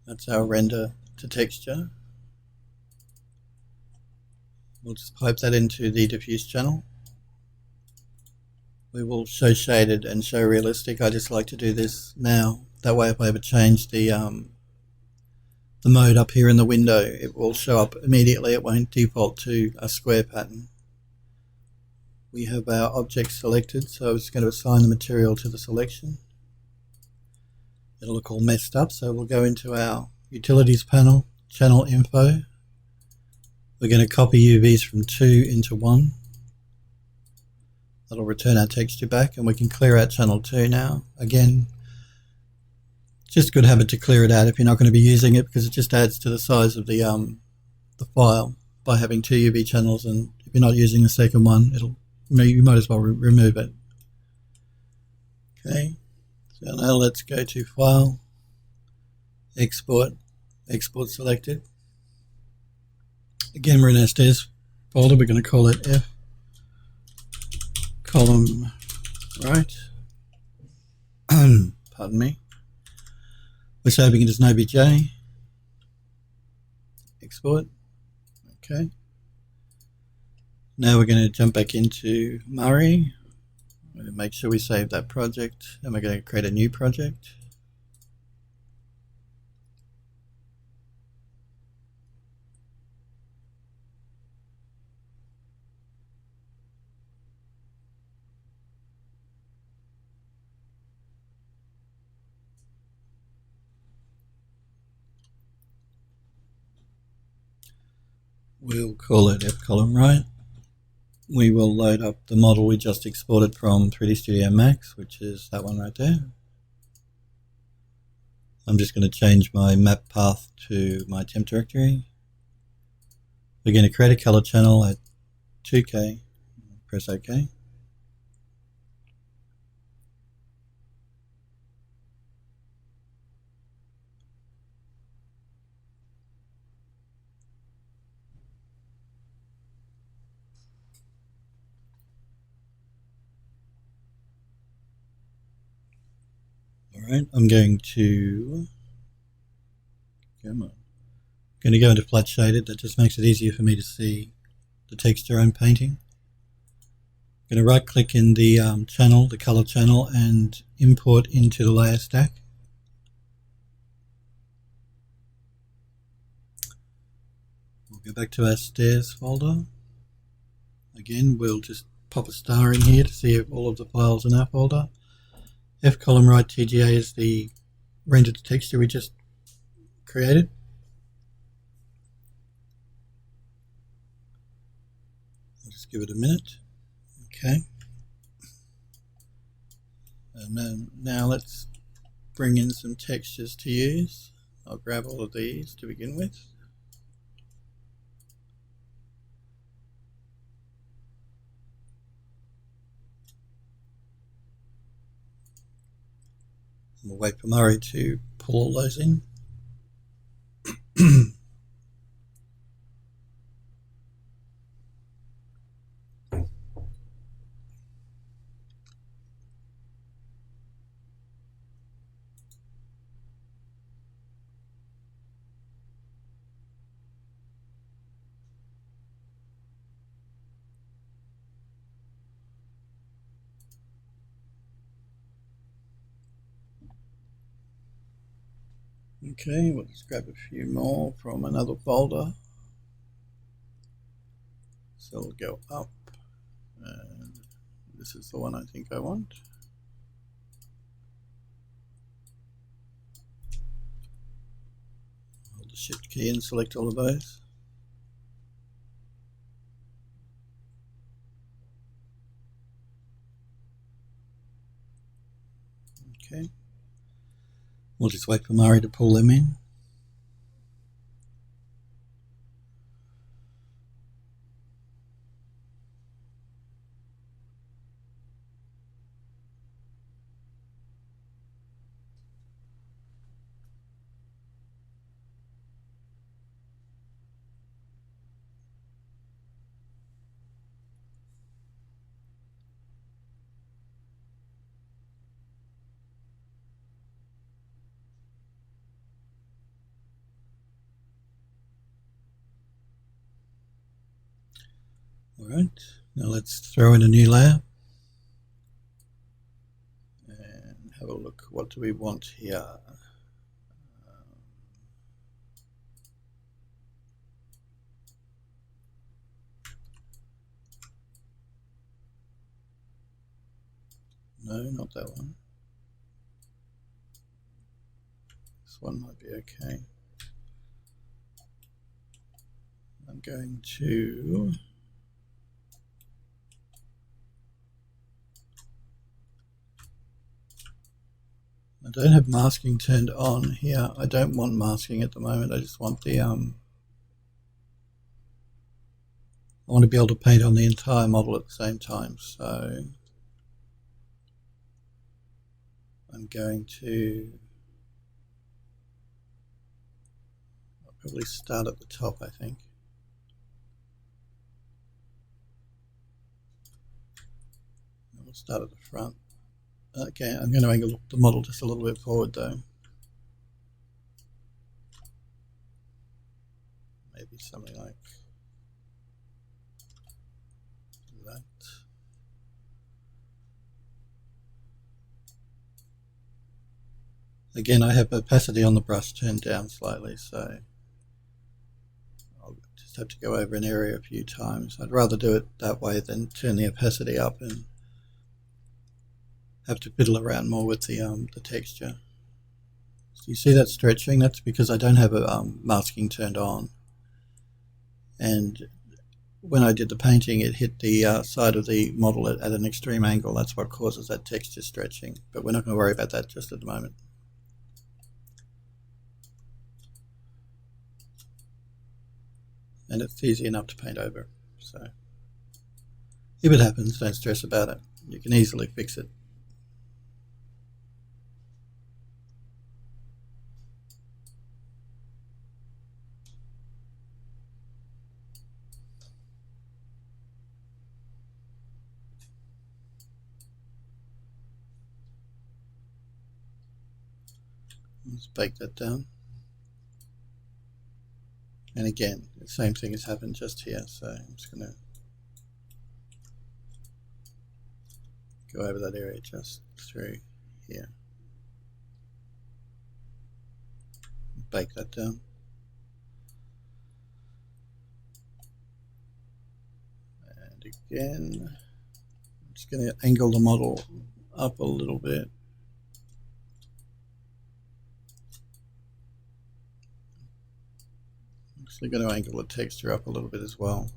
That's our render to texture. We'll just pipe that into the diffuse channel. We will show shaded and show realistic. I just like to do this now. That way if I ever change the mode up here in the window, it will show up immediately. It won't default to a square pattern. We have our object selected, so I'm just going to assign the material to the selection. It'll look all messed up, so we'll go into our utilities panel, channel info. We're going to copy UVs from 2 into 1. That'll return our texture back, and we can clear out channel 2 now. Again, just good habit to clear it out if you're not going to be using it, because it just adds to the size of the file by having 2 UV channels, and if you're not using the second one, you might as well remove it. Okay, so now let's go to File, Export, Export Selected. Again, we're in our stairs folder. We're going to call it F column right. Pardon me. We're saving it as an OBJ. Export. Okay. Now we're going to jump back into Murray. Make sure we save that project, and we're going to create a new project. We'll call it F column right. We will load up the model we just exported from 3D Studio Max, which is that one right there. I'm just going to change my map path to my temp directory. We're going to create a color channel at 2K. Press OK. Alright, I'm going to go into flat shaded. That just makes it easier for me to see the texture I'm painting. I'm going to right click in the channel, the color channel, and import into the layer stack. We'll go back to our stairs folder. Again, we'll just pop a star in here to see if all of the files in our folder. F column right TGA is the render to texture we just created. I'll just give it a minute. Okay. And then now let's bring in some textures to use. I'll grab all of these to begin with. We'll wait for Murray to pull all those in. Okay, we'll just grab a few more from another folder. So we'll go up, and this is the one I think I want. Hold the Shift key and select all of those. Okay. We'll just wait for Murray to pull them in. Alright, now let's throw in a new layer and have a look. What do we want here? No, not that one. This one might be okay. I'm going to I don't have masking turned on here. I don't want masking at the moment. I just want the I want to be able to paint on the entire model at the same time. So I'm going to I'll probably start at the top, I think. We'll start at the front. Okay, I'm going to angle the model just a little bit forward though. Maybe something like that. Again, I have opacity on the brush turned down slightly, so I'll just have to go over an area a few times. I'd rather do it that way than turn the opacity up and have to fiddle around more with the texture. So you see that stretching? That's because I don't have a masking turned on. And when I did the painting, it hit the side of the model at an extreme angle. That's what causes that texture stretching. But we're not going to worry about that just at the moment. And it's easy enough to paint over. So if it happens, don't stress about it. You can easily fix it. Let's bake that down. And again, the same thing has happened just here, so I'm just going to go over that area just through here. Bake that down. And again, I'm just going to angle the model up a little bit. I'm going to angle the texture up a little bit as well.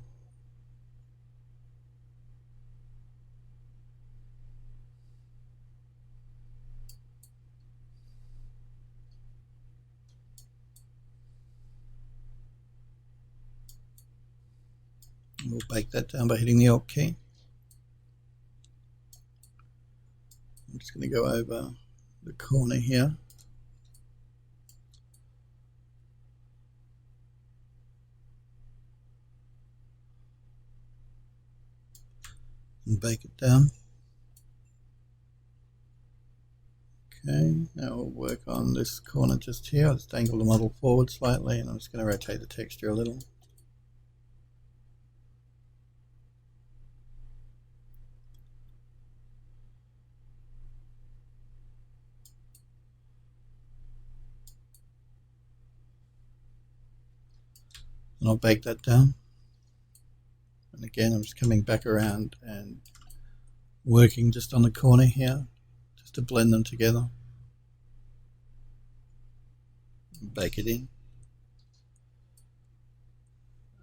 We'll bake that down by hitting the Alt key. I'm just going to go over the corner here. And bake it down. Okay, now we'll work on this corner just here. I'll just angle the model forward slightly, and I'm just going to rotate the texture a little. And I'll bake that down. And again, I'm just coming back around and working just on the corner here, just to blend them together. And bake it in.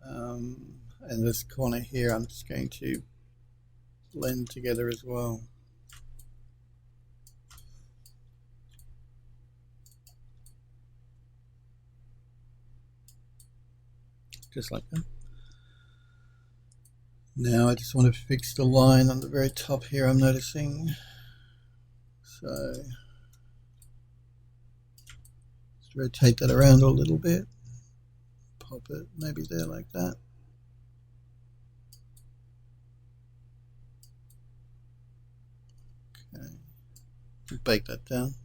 And this corner here, I'm just going to blend together as well. Just like that. Now I just want to fix the line on the very top here, I'm noticing. So just rotate that around a little bit. Pop it maybe there like that. Okay. Bake that down.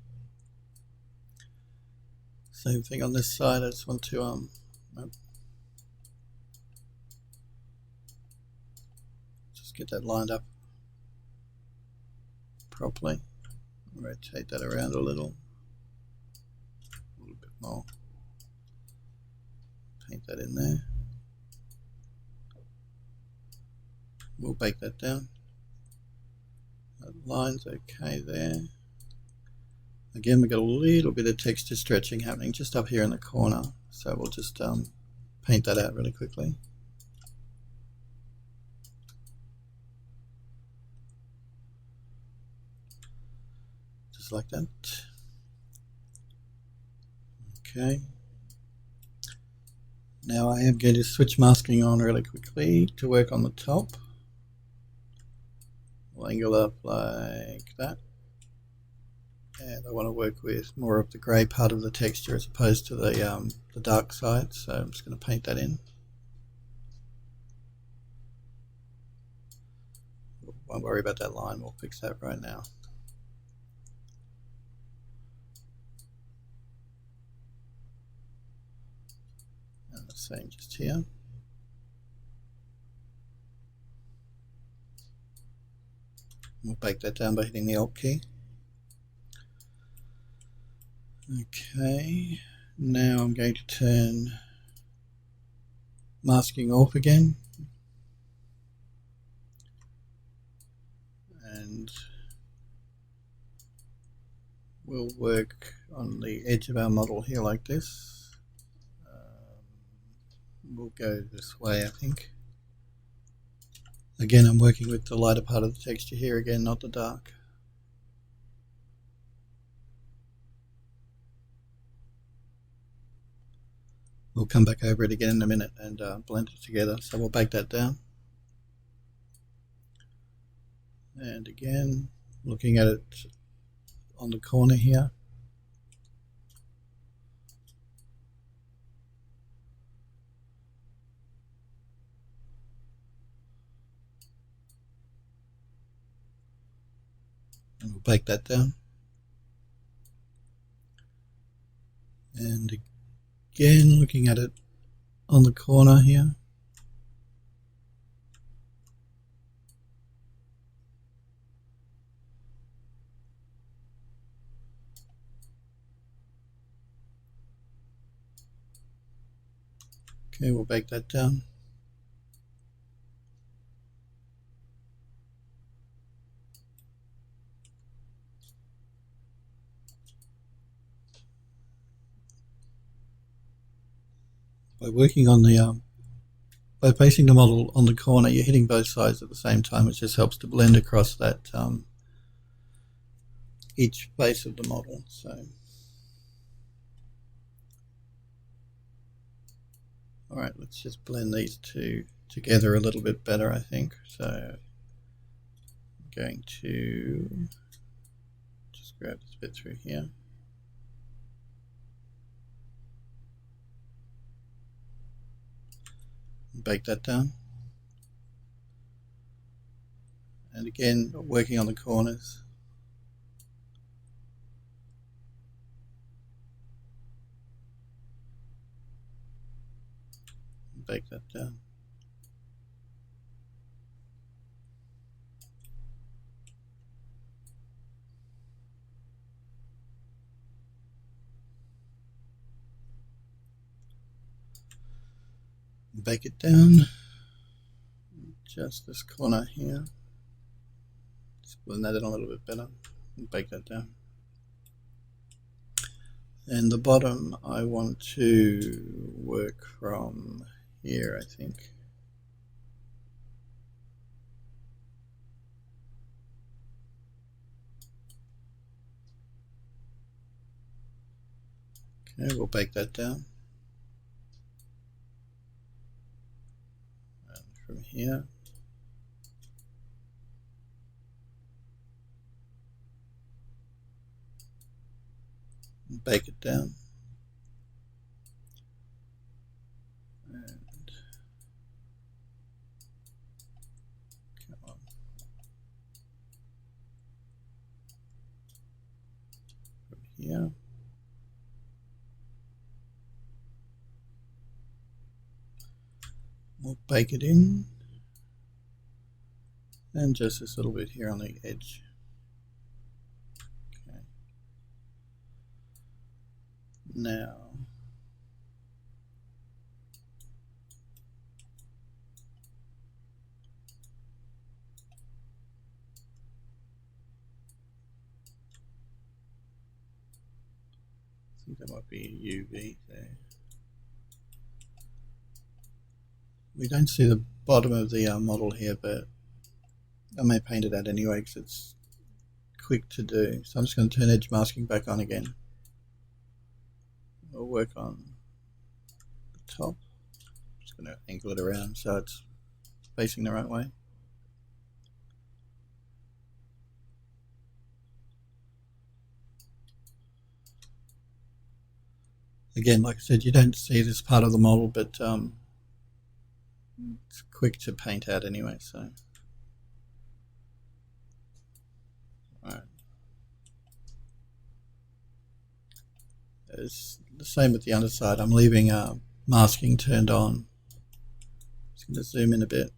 Same thing on this side. I just want to get that lined up properly. Rotate that around a little bit more. Paint that in there. We'll bake that down. That line's okay there. Again, we've got a little bit of texture stretching happening just up here in the corner, so we'll just paint that out really quickly. Just like that. Okay. Now I am going to switch masking on really quickly to work on the top. We'll angle up like that. And I want to work with more of the grey part of the texture as opposed to the dark side, so I'm just going to paint that in. Won't worry about that line, we'll fix that right now. And the same just here. We'll bake that down by hitting the Alt key. Okay, now I'm going to turn masking off again, and we'll work on the edge of our model here like this. We'll go this way, I think. Again, I'm working with the lighter part of the texture here again, not the dark. We'll come back over it again in a minute and blend it together. So we'll bake that down. And again, looking at it on the corner here. And we'll bake that down. And again, looking at it on the corner here. Okay, we'll bake that down. By working on the by placing the model on the corner, you're hitting both sides at the same time, which just helps to blend across that each face of the model. So, all right, let's just blend these two together a little bit better, I think. So, I'm going to just grab this bit through here. Bake that down, and again working on the corners. Bake that down. Bake it down. Just this corner here. Just blend that in a little bit better and bake that down. And the bottom I want to work from here, I think. Okay, we'll bake that down. And from here. Bake it down. And come on. From here. We'll bake it in. and just this little bit here on the edge. Okay. Now I think that might be a UV there. We don't see the bottom of the model here, but I may paint it out anyway because it's quick to do. So I'm just going to turn edge masking back on again. We'll work on the top. Just going to angle it around so it's facing the right way. Again, like I said, you don't see this part of the model, but it's quick to paint out anyway, so. Alright. It's the same with the underside. I'm leaving masking turned on. Just going to zoom in a bit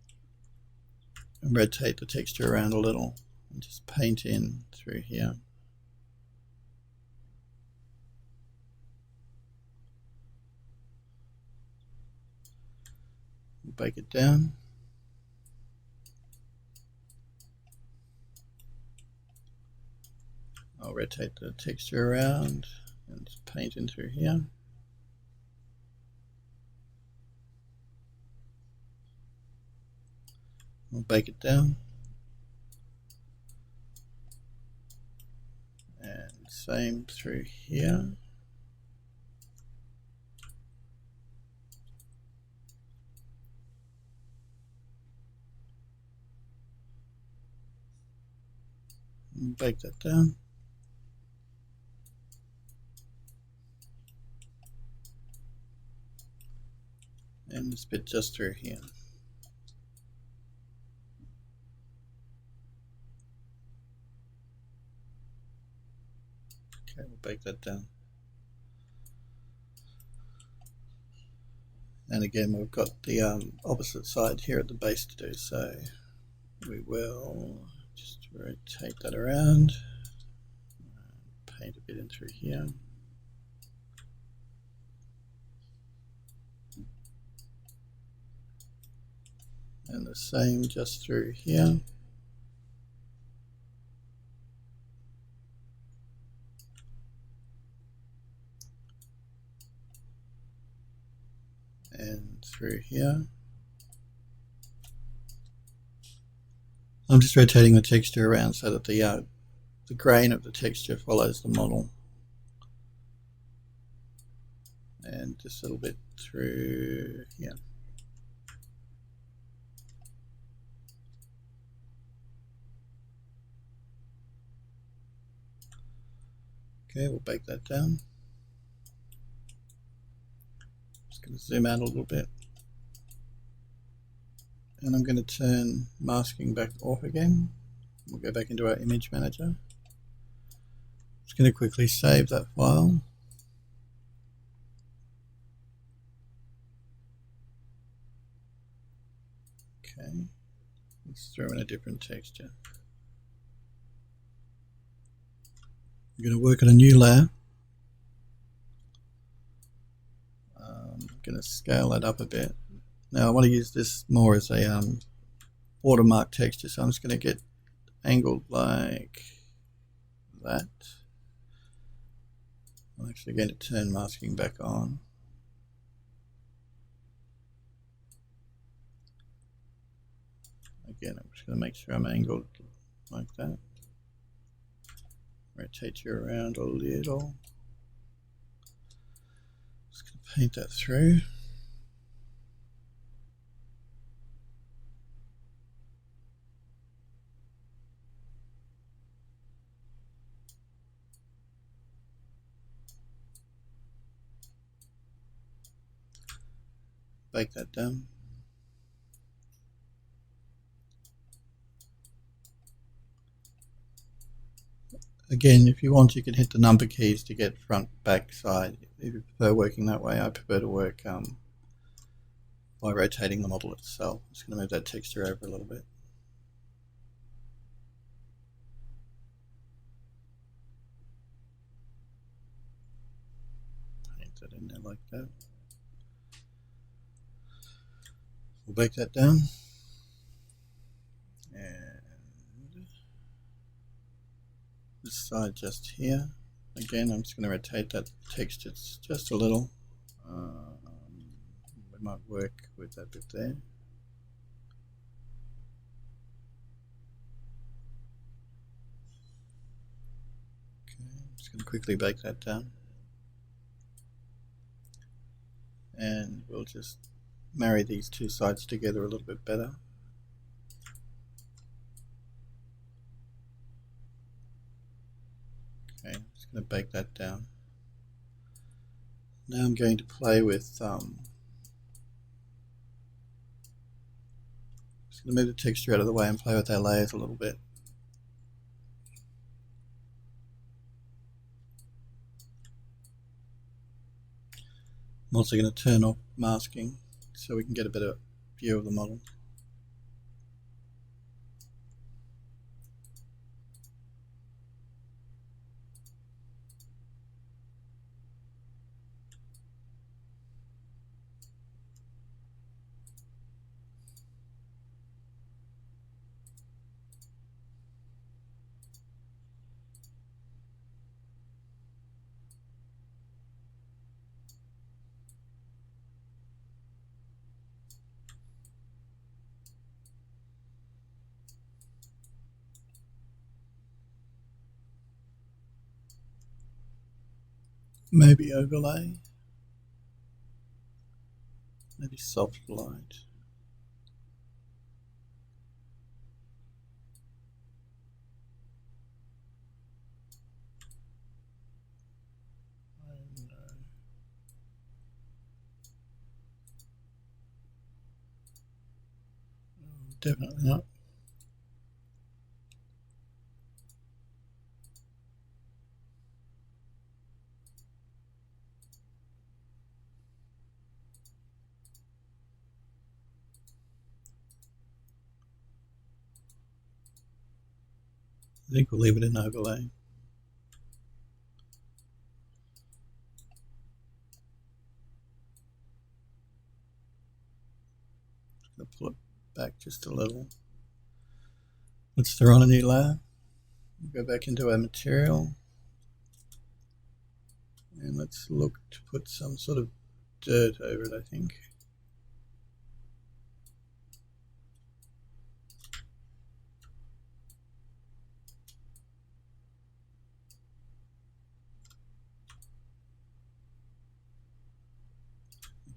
and rotate the texture around a little and just paint in through here. Bake it down. I'll rotate the texture around and just paint in through here. I'll bake it down. And same through here. Bake that down. And this bit just through here. Okay, we'll bake that down. And again, we've got the opposite side here at the base to do, so we will just rotate that around, paint a bit in through here. And the same just through here. And through here. I'm just rotating the texture around so that the grain of the texture follows the model. And just a little bit through here. Okay, we'll bake that down. Just going to zoom out a little bit. And I'm going to turn masking back off again. We'll go back into our image manager. Just going to quickly save that file. Okay, let's throw in a different texture. I'm going to work on a new layer. I'm going to scale that up a bit. Now I want to use this more as a watermark texture, so I'm just going to get angled like that. I'm actually going to turn masking back on. Again, I'm just going to make sure I'm angled like that. Rotate you around a little. Just going to paint that through. Bake that down. Again, if you want, you can hit the number keys to get front, back, side. If you prefer working that way, I prefer to work by rotating the model itself. I'm just going to move that texture over a little bit. that in there like that. We'll bake that down. And this side just here. Again, I'm just going to rotate that texture just a little. We might work with that bit there. Okay, I'm just going to quickly bake that down. And we'll just marry these two sides together a little bit better. Okay, I'm just going to bake that down. Now I'm going to play with, just going to move the texture out of the way and play with our layers a little bit. I'm also going to turn off masking so we can get a better view of the model. Maybe overlay, maybe soft light. Definitely not. I think we'll leave it in overlay. Just going to pull it back just a little. Let's throw on a new layer. Go back into our material. And let's look to put some sort of dirt over it, I think.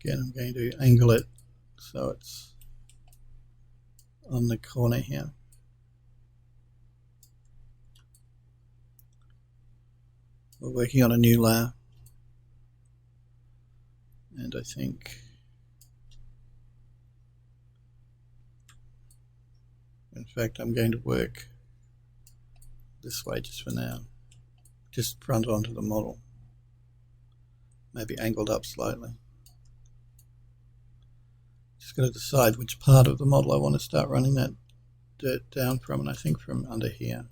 Again, I'm going to angle it so it's on the corner here. We're working on a new layer. And I think in fact I'm going to work this way just for now. Just front onto the model. Maybe angled up slightly. Just got to decide which part of the model I want to start running that dirt down from, and I think from under here.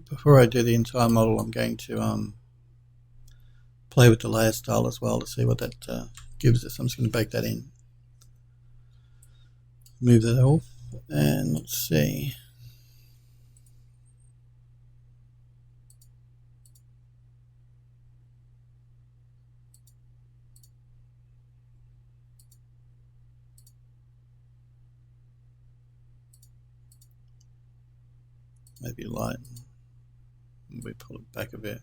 Before I do the entire model, I'm going to play with the layer style as well to see what that gives us. I'm just going to bake that in. Move that off, and let's see. Maybe light. We pull it back a bit.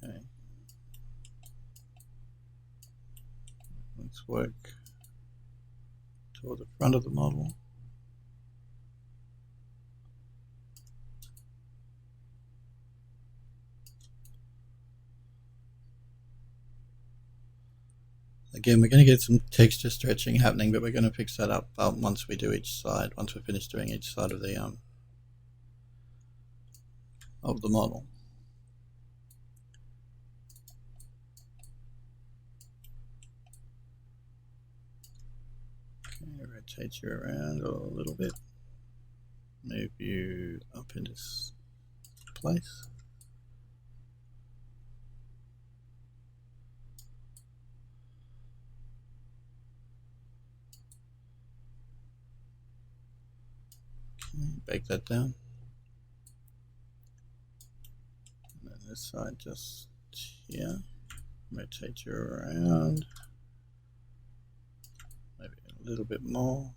Okay. Let's work toward the front of the model. Again, we're going to get some texture stretching happening, but we're going to fix that up once we do each side, once we're finished doing each side of the model. Okay, rotate you around a little bit, move you up into place. Okay, bake that down. And then this side just here, rotate you around, maybe a little bit more.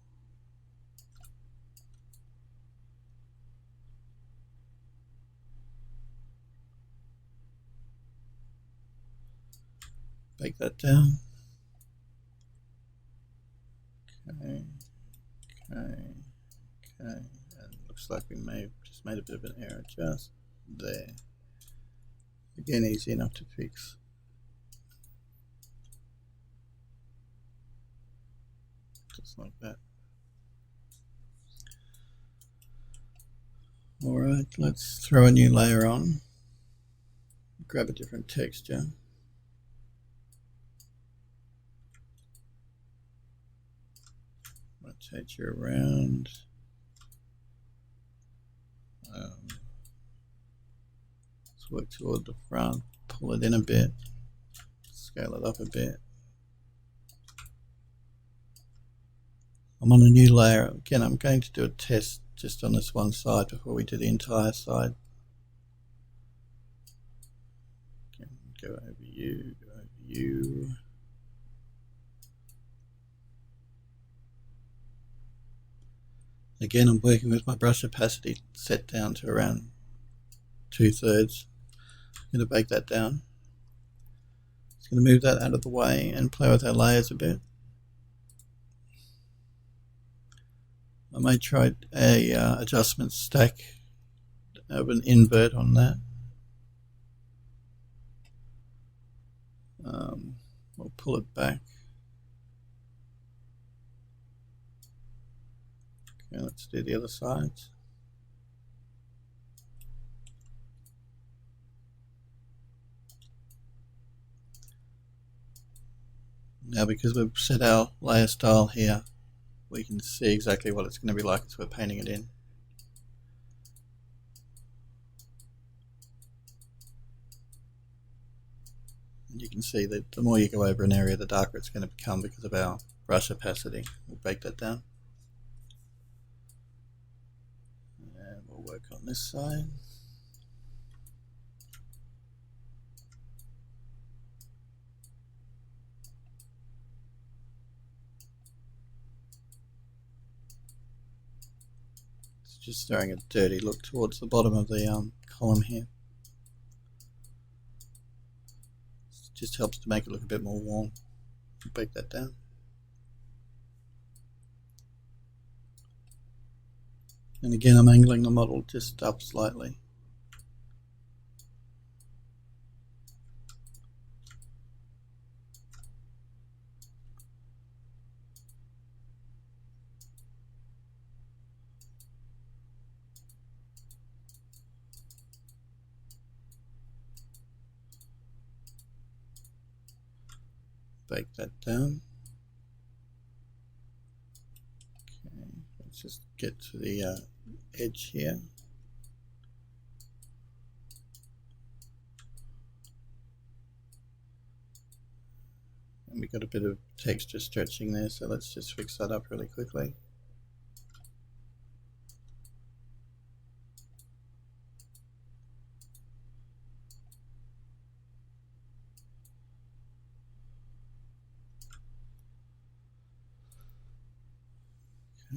Bake that down. Okay, and looks like we just made a bit of an error just there. Again, easy enough to fix. Just like that. Alright, let's throw a new layer on. Grab a different texture. Rotate you around. Let's work toward the front, pull it in a bit, scale it up a bit. I'm on a new layer. Again, I'm going to do a test just on this one side before we do the entire side. Again, go over you, go over you. Again, I'm working with my brush opacity set down to around 2/3. I'm going to bake that down. Just going to move that out of the way and play with our layers a bit. I may try a adjustment stack of an invert on that. We'll pull it back. Okay, let's do the other sides. Now, because we've set our layer style here, we can see exactly what it's going to be like as we're painting it in. And you can see that the more you go over an area, the darker it's going to become because of our brush opacity. We'll bake that down. And we'll work on this side. Just throwing a dirty look towards the bottom of the column here. It just helps to make it look a bit more warm. Bake that down. And again, I'm angling the model just up slightly. Bake that down. Okay, let's just get to the edge here. And we got a bit of texture stretching there, so let's just fix that up really quickly.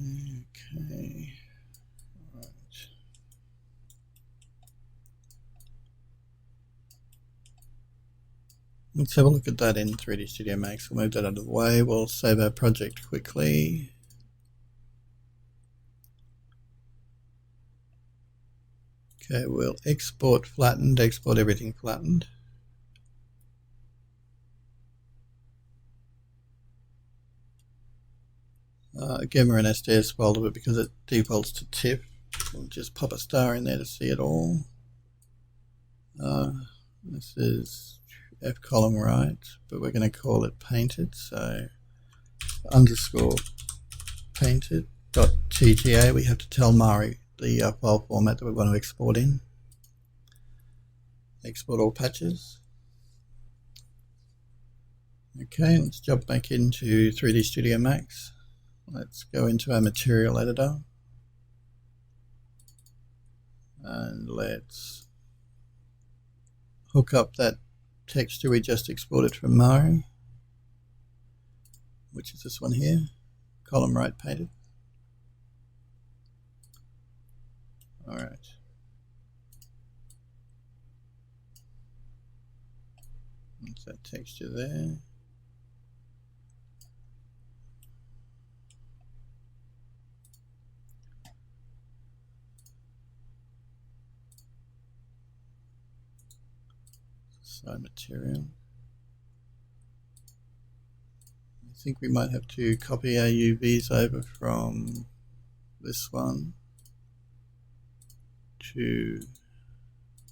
Okay, all right. Let's have a look at that in 3D Studio Max. We'll move that out of the way. We'll save our project quickly. Okay, we'll export flattened, export everything flattened. Again, we're in SDS folder, but because it defaults to TIFF, we'll just pop a star in there to see it all. This is F column right, but we're going to call it painted, so underscore painted.tga, we have to tell Mari the file format that we want to export in. Export all patches. Okay, let's jump back into 3D Studio Max. Let's go into our material editor. And let's hook up that texture we just exported from Mari, which is this one here, column right painted. Alright. That's that texture there. Side material. I think we might have to copy our UVs over from this one to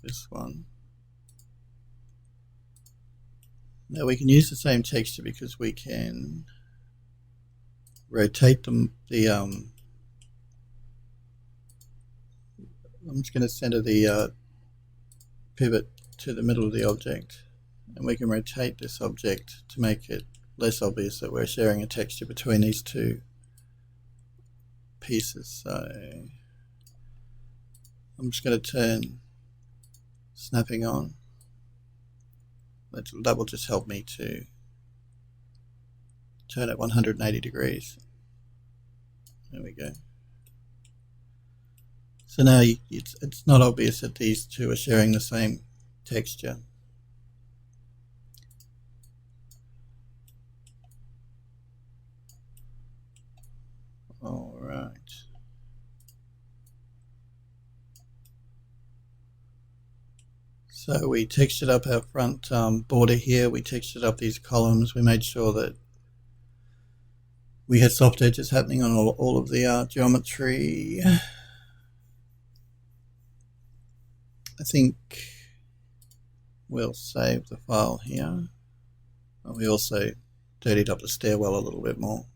this one. Now we can use the same texture because we can rotate them. I'm just going to center the pivot to the middle of the object, and we can rotate this object to make it less obvious that we're sharing a texture between these two pieces. So I'm just going to turn snapping on. That will just help me to turn it 180 degrees. There we go. So now it's not obvious that these two are sharing the same texture. All right. So we textured up our front border here. We textured up these columns. We made sure that we had soft edges happening on all of the geometry. I think we'll save the file here. We also dirtied up the stairwell a little bit more.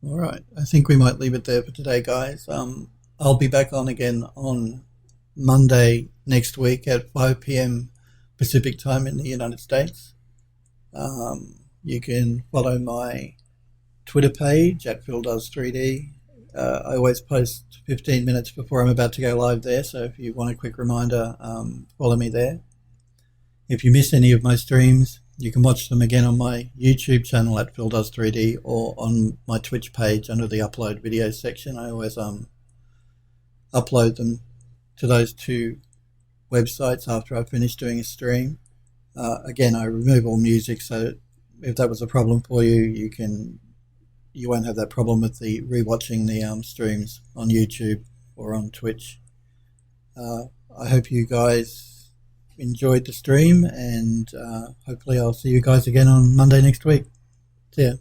Alright, I think we might leave it there for today, guys. I'll be back on again on Monday next week at 5 PM Pacific time in the United States. You can follow my Twitter page at PhilDoes3D. I always post 15 minutes before I'm about to go live there, so if you want a quick reminder, follow me there. If you miss any of my streams, you can watch them again on my YouTube channel at PhilDoes3D or on my Twitch page under the upload videos section. I always upload them to those two websites after I finish doing a stream. Again, I remove all music, so if that was a problem for you, you won't have that problem with the rewatching the streams on YouTube or on Twitch. I hope you guys enjoyed the stream, and hopefully I'll see you guys again on Monday next week. See ya.